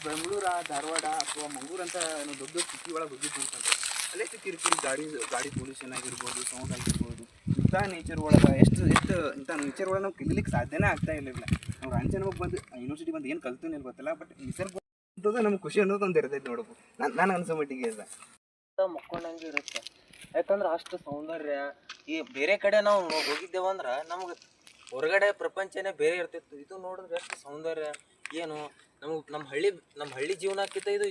ಬೆಂಗಳೂರು ಧಾರವಾಡ ಅಥವಾ ಮಂಗಳೂರು ಅಂತ ದೊಡ್ಡ ದೊಡ್ಡ ಸಿಟಿ ಒಳಗೆ ಹೋಗಿದ್ದು ಅಂತಂದ್ರೆ ಅಲ್ಲೇ ಕಿರಿಕಿರಿ ಗಾಡಿ ಪೊಲ್ಯೂಷನ್ ಆಗಿರ್ಬೋದು, ಸೌಂಡ್ ಆಗಿರ್ಬೋದು. ಇಂಥ ನೇಚರ್ ಒಳಗೆ ಇಂಥ ನೇಚರ್ ಒಳಗೆ ನಾವು ಕಲೀಲಿಕ್ಕೆ ಸಾಧ್ಯನೇ ಆಗ್ತಾ ಇರಲಿಲ್ಲ. ನಾವು ರಾಂಚಿ ನಮಗೆ ಬಂದು ಯೂನಿವರ್ಸಿಟಿ ಬಂದು ಏನು ಕಲ್ತೀನಿ ಗೊತ್ತಿಲ್ಲ, ಬಟ್ ನಿಸರ್ಗ ಅಂತದ್ದು ನಮ್ಗೆ ಖುಷಿ ಅನ್ನೋದು ಒಂದು ಇರ್ತೈತೆ ನೋಡಬೇಕು. ನಾನು ಅನ್ಸೋ ಮಟ್ಟಿಗೆ ಇಲ್ಲ ಮಕ್ಕೊಂಡಂಗೆ ಇರುತ್ತೆ. ಯಾಕಂದ್ರೆ ಅಷ್ಟು ಸೌಂದರ್ಯ ಈ ಬೇರೆ ಕಡೆ ನಾವು ಹೋಗಿದ್ದೇವಂದ್ರೆ ನಮ್ಗೆ ಹೊರಗಡೆ ಪ್ರಪಂಚನೇ ಬೇರೆ ಇರ್ತಿತ್ತು. ಇದು ನೋಡಿದ್ರೆ ಎಷ್ಟು ಸೌಂದರ್ಯ ಏನು ನಮ್ಮ ಹಳ್ಳಿ ಜೀವನಕ್ಕಿಂತ ಇದು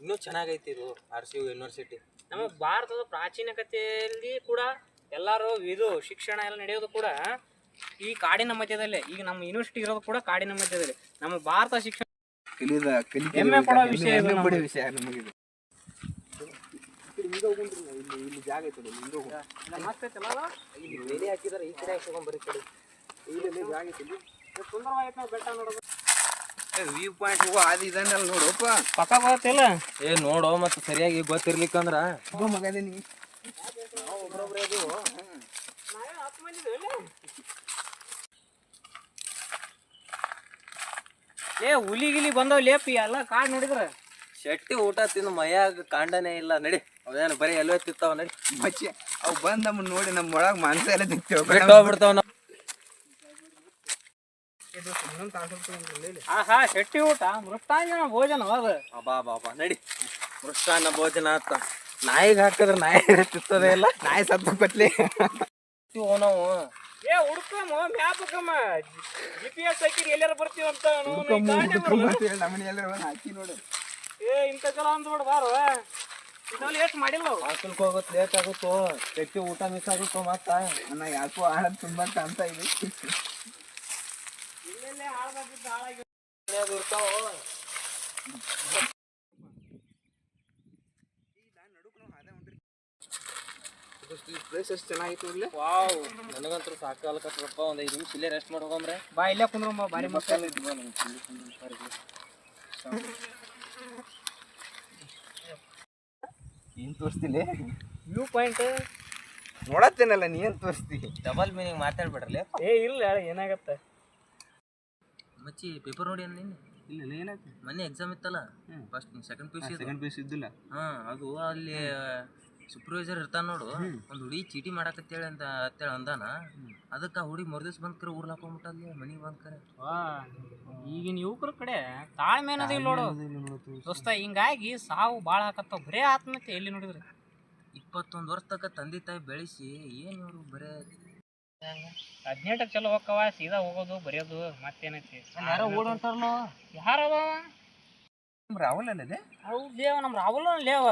ಇನ್ನೂ ಚೆನ್ನಾಗೈತಿ. ಇದು RCU ಯೂನಿವರ್ಸಿಟಿ ನಮ್ಮ ಭಾರತದ ಪ್ರಾಚೀನಕತೆಯಲ್ಲಿ ಕೂಡ ಎಲ್ಲರೂ ಇದು ಶಿಕ್ಷಣ ಎಲ್ಲ ನಡೆಯೋದು ಕೂಡ ಈ ಕಾಡಿನ ಮಧ್ಯದಲ್ಲೇ. ಈಗ ನಮ್ಮ ಯೂನಿವರ್ಸಿಟಿ ಇರೋದು ಕೂಡ ಕಾಡಿನ ಮಧ್ಯದಲ್ಲಿ. ನಮ್ಮ ಭಾರತ ಶಿಕ್ಷಣ ಹೆಮ್ಮೆ ಪಡೋ ವಿಷಯ ನಮಗೆ. ಇಲ್ಲಿ ಜಾಗ ಐತಲ್ಲ, ಇಲ್ಲಿ ಬೇರೆ ಹಾಕಿದಾರೆ, ಈ ಕಡೆ ಹಾಕೊಂಬರಿ ಕಡೆ ಇಲ್ಲಿ ಜಾಗ ಐತಿ. ಸುಂದರವಾಗೈತೆ ಬೆಟ್ಟ ನೋಡೋದು. ವ್ಯೂ ಪಾಯಿಂಟ್ ಹೋಗೋ ಅದು ಇದನ್ನೆಲ್ಲ ನೋಡಪ್ಪ, ಪಕ್ಕ ಬರುತ್ತಿಲ್ಲ ನೋಡೋ. ಮತ್ತೆ ಸರಿಯಾಗಿ ಗೊತ್ತಿರ್ಲಿಕ್ಕಂದ್ರ ಮಗನೇ ಹುಲಿಗಿಲಿ ಬಂದವ್ ಲೇಪಿ ಎಲ್ಲ ಕಾಡ್ ನೋಡಿದ್ರ ಶೆಟ್ಟಿ ಊಟ ತಿಂದು ಮೈಯಾಗ ಕಾಂಡನೇ ಇಲ್ಲ. ನಡಿ ಅವೇನು ಬರೀ ಎಲ್ಲೋ ತಿಂತಾವ. ನಡಿ ಮಚ್ಚಿ ಅವು ಬಂದು ನಮ್ಮನ್ನ ನೋಡಿ ನಮ್ಮ ಒಳಗೆ ಮಾಂಸ ಎಲ್ಲ ತಿಂತೇವೆ, ಬಿಟ್ಟೋಗ್ಬಿಡ್ತಾವ. ಆಹಾ ಶೆಟ್ಟಿ ಊಟ ಮೃಷ್ಟಾನ್ನ ಭೋಜನ ಅದು. ಬಾಬಾ ನಡಿ, ಮೃಷ್ಟಾನ್ನ ಭೋಜನ ಆತ. ನಾಯಿಗೆ ಹಾಕಿದ್ರೆ ನಾಯಿ ತಿರ್ತದೆ ಇಲ್ಲ, ನಾಯಿ ಸತ್ತು ಕತ್ಲಿ ನಾವು ಹುಡ್ಕಮ್ಮ ಮ್ಯಾಪಕ್ಕಮ್ಮ GPS ಹಾಕಿರಿ ಎಲ್ಲಾರ ಬರ್ತೀವಂತ ನಮ್ಮನೆ ಎಲ್ಲರೂ ಹಾಕಿ ನೋಡು. ಇಂಥ ಚಲ ಅಂದ್ಬಿಡ್ ಬಾರು ಇದ್ರಲ್ಲಿ ಎಷ್ಟು ಮಾಡಿಲ್ಲ ಹಾಸ್ಟೆಲ್ಗೆ ಹೋಗೋದು ಲೇಟ್ ಆಗುತ್ತೋ, ಶೆಟ್ಟಿ ಊಟ ಮಿಸ್ ಆಗುತ್ತೋ. ಮತ್ತ ನಾ ಯಾಕೋ ಆಹಾರ ತುಂಬಾ ಕಾಣ್ತಾ ಇದೆ. ಇಲ್ಲೆಲ್ಲೇ ಹಾಳಾಗಿದ್ದ ಹಾಳಾಗಿ ಇರ್ತಾವ. ಪ್ಲೇಸ್ ಎಷ್ಟು ಚೆನ್ನಾಗಿತ್ತು ಇಲ್ಲಿ. ವಾವ್, ನನಗಂತೂ ಸಾಕಾಗಲ್ಲಕತ್ತಪ್ಪ. ಒಂದು 5 ನಿಮಿಷ ಇಲ್ಲೇ ರೆಸ್ಟ್ ಮಾಡ್ಕೊಂಡ್ರೆ ಬಾ ಇಲ್ಲೇ ಕುಂದ್ರಮ್ಮ, ಬಾರಿ ಮಸ್ತ್ ಏನ್ ತೋರಿಸ್ತಿಲ್ಲ ವ್ಯೂ ಪಾಯಿಂಟ್ ನೋಡತ್ತೇನಲ್ಲ, ನೀ ಏನ್ ತೋರಿಸ್ತಿ? Double meaning ಮಾತಾಡ್ಬಿಡ್ರಲ್ಲ. ಇಲ್ಲ ಏನಾಗತ್ತೆ ಮಚ್ಚಿ ಪೇಪರ್ ನೋಡಿ ನೀನು? ಇಲ್ಲ ಏನಾಯ್ತು? ಮೊನ್ನೆ ಎಕ್ಸಾಮ್ ಇತ್ತಲ್ಲ, first second P U C ಇದ್ದಿಲ್ಲ. ಅದು ಅಲ್ಲಿ ಸೂಪರ್ವೈಸರ್ ಇರ್ತಾನ ನೋಡು. ಒಂದು ಹುಡುಗಿ ಚೀಟಿ ಮಾಡಕತ್ತೇಳಿ ಅಂತೇಳಿ ಅಂದಾನ. ಅದಕ್ಕೆ ಆ ಹುಡುಗಿ ಮರುದಿವ್ಸ ಬಂದ್ ಕರೆ ಊರ್ಲ ಹಾಕೊಂಡ್ಬಿಟ್ಟಲ್ಲಿ ಮನೆಗೆ ಬಂದ್ ಕರೆ. ಈಗಿನ ಯುವಕರ ಕಡೆ ತಾಳ್ಮೆ ಅನ್ನೋದಿಲ್ಲ ನೋಡು ದೋಸ್ತ. ಹಿಂಗಾಗಿ ಸಾವು ಭಾಳ ಹಾಕತ್ತಾವ. ಬರೇ ಆತ್ಮಹತ್ಯೆ ಎಲ್ಲಿ ನೋಡಿದ್ರಿ. 21 ವರ್ಷ ತನಕ ತಂದೆ ತಾಯಿ ಬೆಳೆಸಿ ಏನು ಇವರು ಬರೇ 18 ಚಲೋ ಹೋಗವ, ಸೀದಾ ಹೋಗೋದು ಬರೆಯೋದು, ಮತ್ತೇನೈತಿ. ಯಾರೋ ಓಡೋಂಟಾರಲ್ಲ, ಯಾರವ ರಾಹುಲ್ ಅವು ಲೇವ, ನಮ್ಮ ರಾಹುಲ್ ಲೇವ.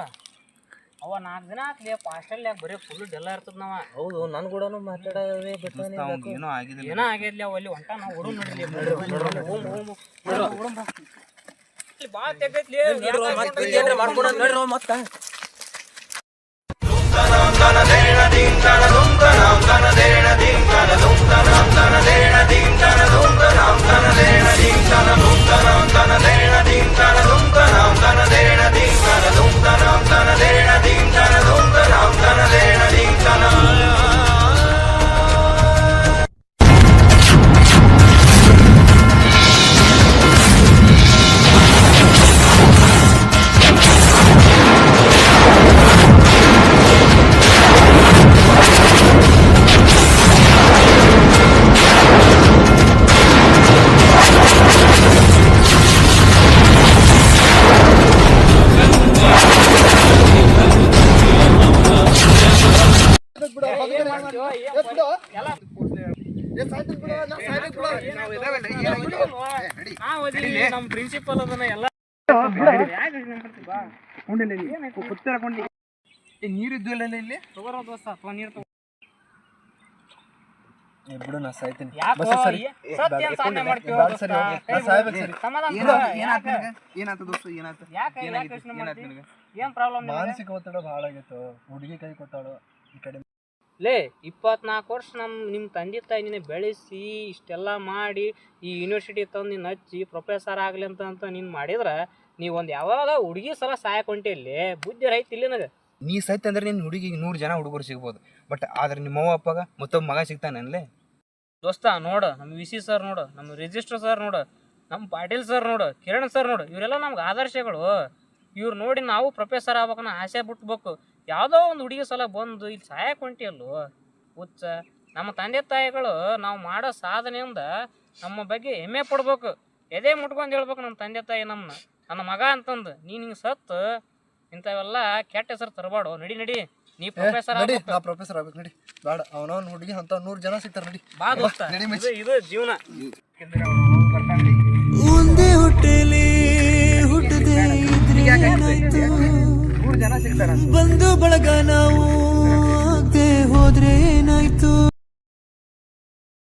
ಅವ 4 ದಿನ ಆತ್ ಲೇಪ ಹಾಸ್ಟೆಲ್ಯಾಗ ಬರೀ ಫುಲ್ ಡೆಲ್ಲ ಇರ್ತದ. ನಾವ ಹೌದು ನನ್ ಕೂಡ ಮಾತಾಡೋದೇ ಏನೋ ಆಗಿದ್ಲಿ ಅವ ಅಲ್ಲಿ ಹೊಂಟ. ನಾವು ಓಡೋಣ ನೋಡಿದ್ಲಿ ಭಾಳ ತೆಗೈತ್ಲಿ ಮಾಡ್ಕೊಡ ಮತ್ತ. ನಮ್ಮ ಪ್ರಿನ್ಸಿಪಲ್ ಅದನ್ನ ಎಲ್ಲ ನೀರಿದ್ದು ಇಲ್ಲ ಇಲ್ಲಿ. ತಗೋರೋ ದೋಸ್ತ, ಅಥವಾ ನೀರು ತಗೋ. ಬಿಡು ನಾ ಸಾಯ್ತೀನಿ. ಏನ್ ಪ್ರಾಬ್ಲಮ್? ಮಾನಸಿಕ ಒತ್ತಡ ಭಾಳ ಆಗೈತು. ಹುಡುಗಿ ಕೈ ಕೊಟ್ಟಾಳು ಈ ಕಡೆ. ಲೇ 24 ವರ್ಷ ನಿಮ್ಮ ತಂದೆ ತಾಯಿ ನಿನ್ನ ಬೆಳೆಸಿ ಇಷ್ಟೆಲ್ಲ ಮಾಡಿ ಈ ಯೂನಿವರ್ಸಿಟಿ ತಂದು ನಿನ್ನ ಹಚ್ಚಿ ಪ್ರೊಫೆಸರ್ ಆಗಲಿ ಅಂತ ನೀನು ಮಾಡಿದ್ರೆ ನೀವೊಂದು ಯಾವಾಗ ಹುಡುಗಿ ಸಲ ಸಾಯಕ್ ಹೊಂಟಿ ಇಲ್ಲಿ ಬುದ್ಧಿ ರೈತ ಇಲ್ಲಿ ನನಗೆ. ನೀ ಸೈತ್ ಅಂದ್ರೆ ನಿನ್ನ ಹುಡುಗಿಗೆ 100 ಜನ ಹುಡುಗರು ಸಿಗ್ಬೋದು, ಬಟ್ ಆದ್ರೆ ನಿಮ್ಮ ಅವ್ವ ಅಪ್ಪಗ ಮತ್ತೊಬ್ಬ ಮಗ ಸಿಗ್ತಾನಲ್ಲೇ. ದೋಸ್ತ ನೋಡು, ನಮ್ಮ ವಿ ಸಿ ಸರ್ ನೋಡು, ನಮ್ಮ ರಿಜಿಸ್ಟರ್ ಸರ್ ನೋಡು, ನಮ್ಮ ಪಾಟೀಲ್ ಸರ್ ನೋಡು, ಕಿರಣ್ ಸರ್ ನೋಡು, ಇವರೆಲ್ಲ ನಮ್ಗೆ ಆದರ್ಶಗಳು. ಇವ್ರು ನೋಡಿ ನಾವು ಪ್ರೊಫೆಸರ್ ಆಗ್ಬೇಕನ್ನ ಆಸೆ ಬಿಟ್ಬೇಕು. ಯಾವುದೋ ಒಂದು ಹುಡುಗಿ ಸಲ ಬಂದು ಇಲ್ಲಿ ಸಹಾಯಕ್ಕೆ ಹೊಂಟಿಯಲ್ಲೋ ಹುಚ್ಚ. ನಮ್ಮ ತಂದೆ ತಾಯಿಗಳು ನಾವು ಮಾಡೋ ಸಾಧನೆಯಿಂದ ನಮ್ಮ ಬಗ್ಗೆ ಹೆಮ್ಮೆ ಪಡ್ಬೇಕು, ಎದೆ ಮುಟ್ಕೊಂಡು ಹೇಳ್ಬೇಕು ನಮ್ಮ ತಂದೆ ತಾಯಿ ನಮ್ಮನ್ನ ನನ್ನ ಮಗ ಅಂತಂದು. ನೀನು ಹಿಂಗೆ ಸತ್ತು ಇಂಥವೆಲ್ಲ ಕೆಟ್ಟ ಹೆಸರು ತರಬಾಡು. ನಡಿ ನಡಿ, ನೀ ಪ್ರೊಫೆಸರ್ ನಡಿ, ನಾ ಪ್ರೊಫೆಸರ್ ಆಗ್ಬೇಕು ನಡಿ. ಬೇಡ ಅವನವನ್ ಹುಡುಗಿ ಅಂತ 100 ಜನ ಸಿಗ್ತಾರ ನಡಿ. ಬಾ ದೋಸ್ತ, ಇದು ಜೀವನ. ಒಂದೇ ಹೊಟ್ಟೆಲಿ ಹುಟ್ಟದೆ ಇದ್ರೆ ಏನಾಯ್ತು, 100 ಜನ ಸಿಗ್ತಾರ. ಬಂದು ಬಳಗ ನಾವು ಆಗದೆ ಹೋದ್ರೆ ಏನಾಯ್ತು.